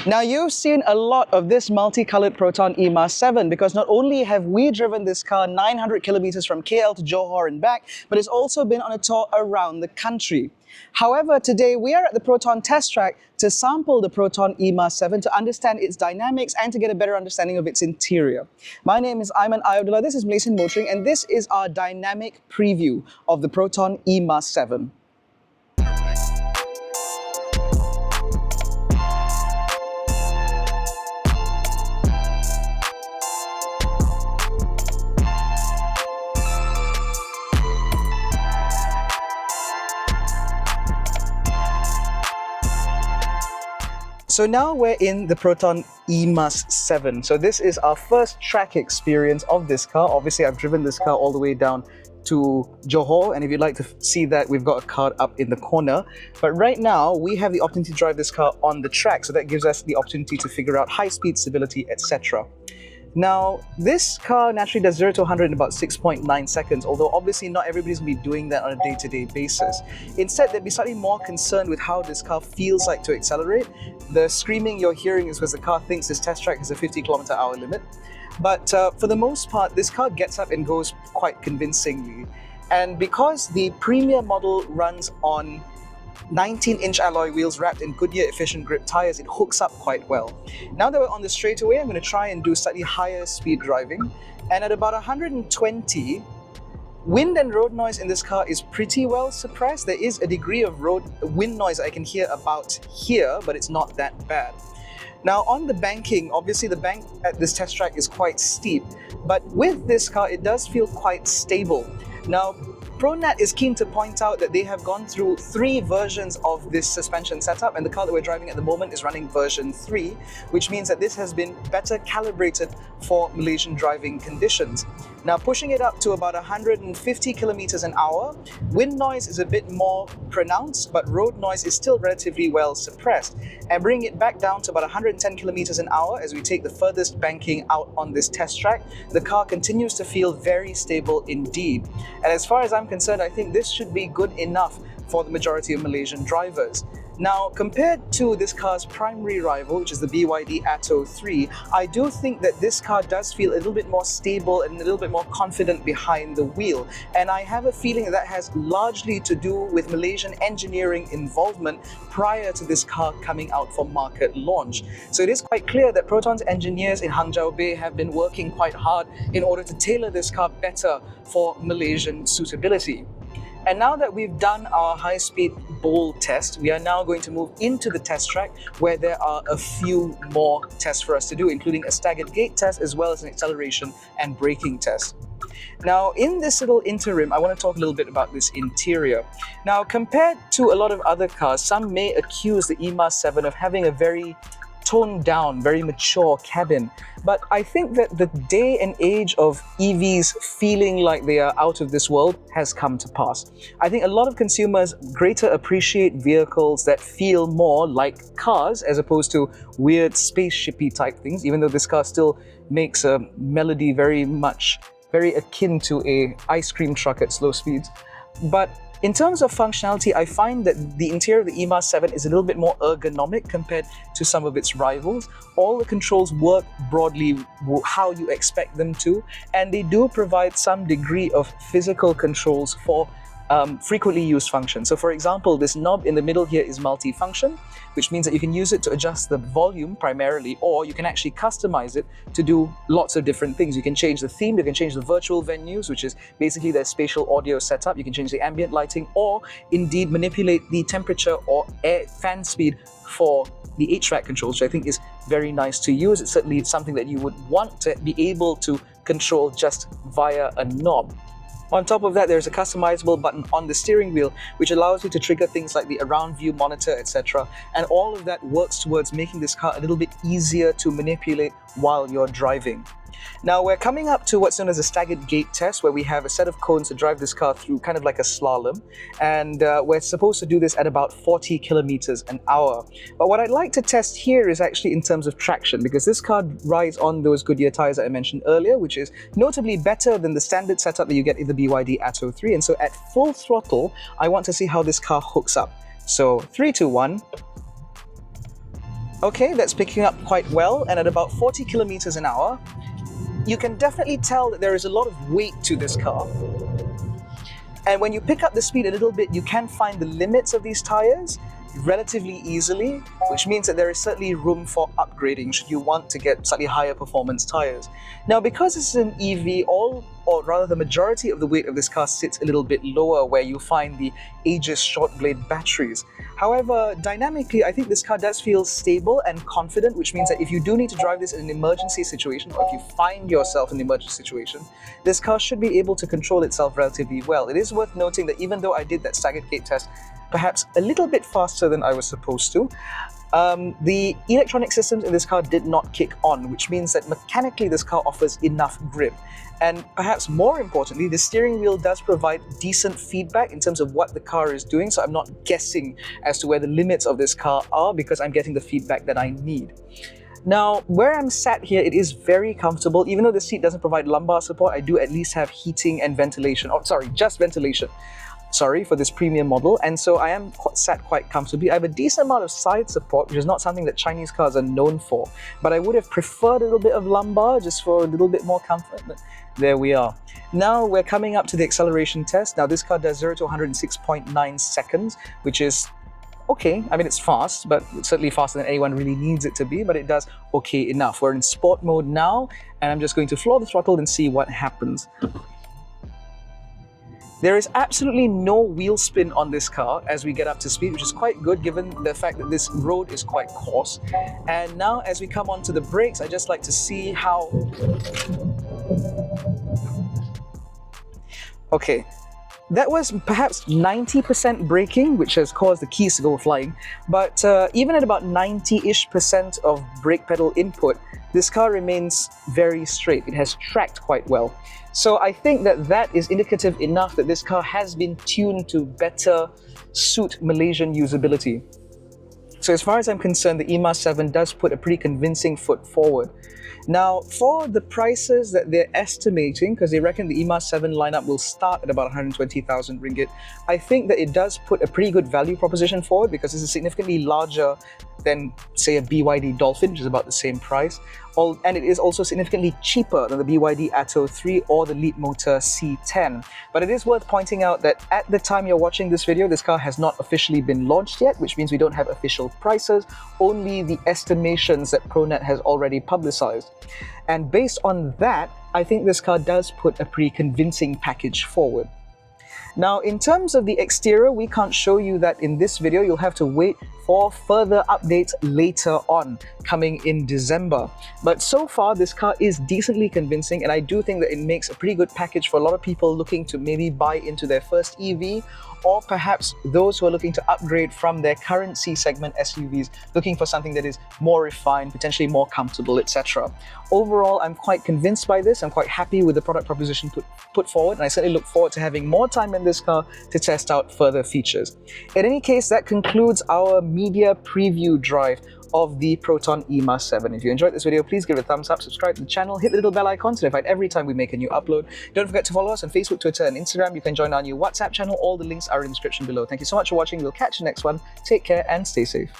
Now you've seen a lot of this multicolored Proton eMAS 7 because not only have we driven this car 900 kilometers from KL to Johor and back, but it's also been on a tour around the country. However, today we are at the Proton test track to sample the Proton eMAS 7 to understand its dynamics and to get a better understanding of its interior. My name is AIMAN, ABDULLAH, this is Malaysian Motoring, and this is our dynamic preview of the Proton eMAS 7. So now we're in the Proton eMAS 7. So this is our first track experience of this car. Obviously, I've driven this car all the way down to Johor, and if you'd like to see that, we've got a card up in the corner. But right now, we have the opportunity to drive this car on the track, so that gives us the opportunity to figure out high speed, stability, etc. Now, this car naturally does 0 to 100 in about 6.9 seconds, although obviously not everybody's going to be doing that on a day-to-day basis. Instead, they'd be slightly more concerned with how this car feels like to accelerate. The screaming you're hearing is because the car thinks this test track has a 50 km/h limit. But for the most part, this car gets up and goes quite convincingly. And because the Premier model runs on 19-inch alloy wheels wrapped in Goodyear efficient grip tires, it hooks up quite well. Now that we're on the straightaway, I'm going to try and do slightly higher speed driving. And at about 120, wind and road noise in this car is pretty well suppressed. There is a degree of wind noise I can hear about here, but it's not that bad. Now on the banking, obviously the bank at this test track is quite steep, but with this car it does feel quite stable. Now ProNat is keen to point out that they have gone through 3 versions of this suspension setup, and the car that we're driving at the moment is running version 3, which means that this has been better calibrated for Malaysian driving conditions. Now pushing it up to about 150 kilometers an hour, wind noise is a bit more pronounced, but road noise is still relatively well suppressed. And bringing it back down to about 110 kilometers an hour as we take the furthest banking out on this test track, the car continues to feel very stable indeed. And as far as I'm concerned, I think this should be good enough for the majority of Malaysian drivers. Now, compared to this car's primary rival, which is the BYD Atto 3, I do think that this car does feel a little bit more stable and a little bit more confident behind the wheel. And I have a feeling that has largely to do with Malaysian engineering involvement prior to this car coming out for market launch. So it is quite clear that Proton's engineers in Hangzhou Bay have been working quite hard in order to tailor this car better for Malaysian suitability. And now that we've done our high-speed bowl test, we are now going to move into the test track where there are a few more tests for us to do, including a staggered gate test as well as an acceleration and braking test. Now, in this little interim, I want to talk a little bit about this interior. Now, compared to a lot of other cars, some may accuse the eMAS 7 of having a very toned down, very mature cabin. But I think that the day and age of EVs feeling like they are out of this world has come to pass. I think a lot of consumers greater appreciate vehicles that feel more like cars as opposed to weird spaceshipy type things, even though this car still makes a melody very akin to an ice cream truck at slow speeds. But in terms of functionality, I find that the interior of the eMAS 7 is a little bit more ergonomic compared to some of its rivals. All the controls work broadly how you expect them to, and they do provide some degree of physical controls for frequently used functions. So for example, this knob in the middle here is multi-function, which means that you can use it to adjust the volume primarily, or you can actually customize it to do lots of different things. You can change the theme, you can change the virtual venues, which is basically their spatial audio setup. You can change the ambient lighting, or indeed manipulate the temperature or air fan speed for the HVAC controls, which I think is very nice to use. It's certainly something that you would want to be able to control just via a knob. On top of that, there's a customizable button on the steering wheel which allows you to trigger things like the around view monitor, etc. And all of that works towards making this car a little bit easier to manipulate while you're driving. Now we're coming up to what's known as a staggered gate test, where we have a set of cones to drive this car through, kind of like a slalom, and we're supposed to do this at about 40 kilometers an hour. But what I'd like to test here is actually in terms of traction, because this car rides on those Goodyear tires that I mentioned earlier, which is notably better than the standard setup that you get in the BYD Atto 3. And so at full throttle, I want to see how this car hooks up. So 3, 2, 1. Okay, that's picking up quite well, and at about 40 kilometers an hour, you can definitely tell that there is a lot of weight to this car. And when you pick up the speed a little bit, you can find the limits of these tires relatively easily, which means that there is certainly room for upgrading should you want to get slightly higher performance tires. Now, because this is an EV, or rather the majority of the weight of this car sits a little bit lower where you find the Aegis short blade batteries. However, dynamically, I think this car does feel stable and confident, which means that if you do need to drive this in an emergency situation, or if you find yourself in an emergency situation, this car should be able to control itself relatively well. It is worth noting that even though I did that staggered gate test perhaps a little bit faster than I was supposed to, the electronic systems in this car did not kick on, which means that mechanically this car offers enough grip. And perhaps more importantly, the steering wheel does provide decent feedback in terms of what the car is doing, so I'm not guessing as to where the limits of this car are because I'm getting the feedback that I need. Now, where I'm sat here, it is very comfortable. Even though the seat doesn't provide lumbar support, I do at least have heating and ventilation. Oh, sorry, just ventilation. Sorry, for this premium model, and so I am sat quite comfortably. I have a decent amount of side support, which is not something that Chinese cars are known for, but I would have preferred a little bit of lumbar just for a little bit more comfort, but there we are. Now we're coming up to the acceleration test. Now this car does 0 to 106.9 seconds, which is okay. I mean, it's fast, but it's certainly faster than anyone really needs it to be, but it does okay enough. We're in sport mode now, and I'm just going to floor the throttle and see what happens. There is absolutely no wheel spin on this car as we get up to speed, which is quite good given the fact that this road is quite coarse. And now as we come onto the brakes, I just like to see how... Okay, that was perhaps 90% braking, which has caused the keys to go flying. But even at about 90-ish% of brake pedal input, this car remains very straight. It has tracked quite well. So I think that that is indicative enough that this car has been tuned to better suit Malaysian usability. So as far as I'm concerned, the E.MAS 7 does put a pretty convincing foot forward. Now, for the prices that they're estimating, because they reckon the E.MAS 7 lineup will start at about 120,000 ringgit, I think that it does put a pretty good value proposition forward because this is significantly larger than, say, a BYD Dolphin, which is about the same price. And it is also significantly cheaper than the BYD Atto 3 or the Leapmotor C10. But it is worth pointing out that at the time you're watching this video, this car has not officially been launched yet, which means we don't have official prices, only the estimations that ProNet has already publicized. And based on that, I think this car does put a pretty convincing package forward. Now, in terms of the exterior, we can't show you that in this video. You'll have to wait for further updates later on, coming in December. But so far, this car is decently convincing, and I do think that it makes a pretty good package for a lot of people looking to maybe buy into their first EV, or perhaps those who are looking to upgrade from their current C-segment SUVs, looking for something that is more refined, potentially more comfortable, etc. Overall, I'm quite convinced by this. I'm quite happy with the product proposition put forward, and I certainly look forward to having more time in this car to test out further features. In any case, that concludes our media preview drive of the PROTON eMAS 7. If you enjoyed this video, please give it a thumbs up, subscribe to the channel, hit the little bell icon to notified every time we make a new upload. Don't forget to follow us on Facebook, Twitter, and Instagram. You can join our new WhatsApp channel. All the links are in the description below. Thank you so much for watching. We'll catch you next one. Take care and stay safe.